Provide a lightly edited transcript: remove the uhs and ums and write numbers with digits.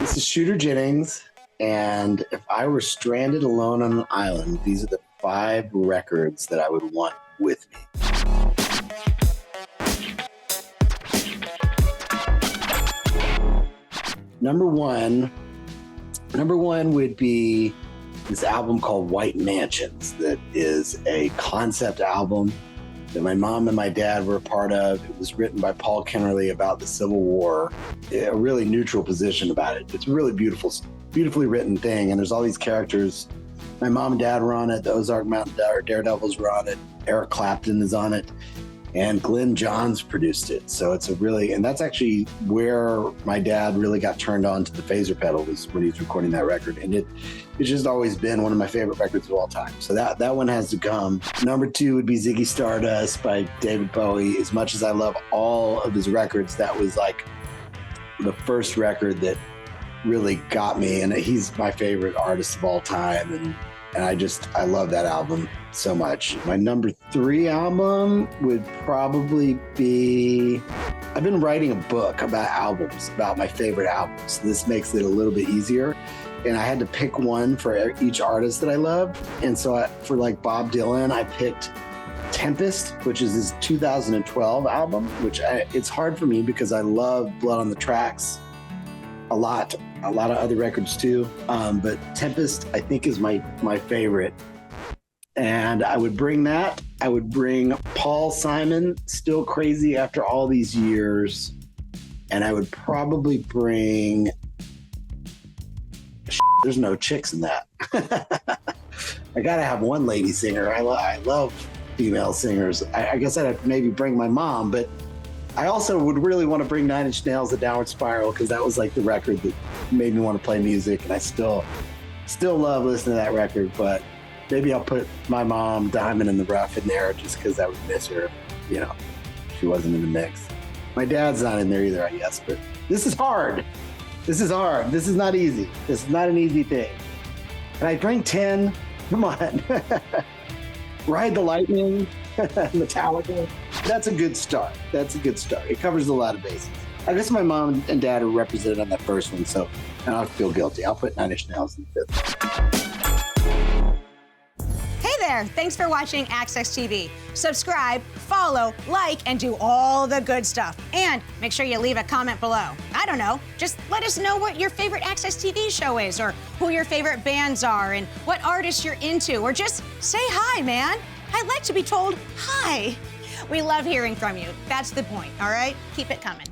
This is Shooter Jennings, and if I were stranded alone on an island, these are the 5 records that I would want with me. Number one would be this album called White Mansions. That is a concept album that my mom and my dad were a part of. It was written by Paul Kennerly about the Civil War, a really neutral position about it. It's a really beautifully written thing, and there's all these characters. My mom and dad were on it. The Ozark Mountain Daredevils were on it. Eric Clapton is on it, and Glenn Johns produced it. So it's and that's actually where my dad really got turned on to the phaser pedal, was when he was recording that record. And it's just always been one of my favorite records of all time. So that one has to come. Number 2 would be Ziggy Stardust by David Bowie. As much as I love all of his records, that was like the first record that really got me. And he's my favorite artist of all time. And I love that album so much. My number 3 album would probably be, I've been writing a book about albums, about my favorite albums. This makes it a little bit easier. And I had to pick one for each artist that I love. And so for like Bob Dylan, I picked Tempest, which is his 2012 album, which it's hard for me because I love Blood on the Tracks a lot of other records too. But Tempest, I think, is my favorite. And I would bring that. I would bring Paul Simon, Still Crazy After All These Years. And I would probably bring, there's no chicks in that. I gotta have one lady singer. I love female singers. I guess I'd have to maybe bring my mom, but I also would really want to bring 9 Inch Nails, The Downward Spiral, because that was like the record that made me want to play music, and I still love listening to that record. But maybe I'll put my mom, Diamond in the Rough, in there just because I would miss her, she wasn't in the mix. My dad's not in there either, I guess, but this is hard. This is hard. This is not easy. This is not an easy thing. And I bring 10. Come on. Ride the Lightning, Metallica. That's a good start. It covers a lot of bases. I guess my mom and dad are represented on that first one, so I don't feel guilty. I'll put 9 Inch Nails in the 5th. Hey there, thanks for watching Access TV. Subscribe, follow, like, and do all the good stuff. And make sure you leave a comment below. I don't know, just let us know what your favorite Access TV show is, or who your favorite bands are, and what artists you're into, or just say hi, man. I'd like to be told hi. We love hearing from you. That's the point, all right? Keep it coming.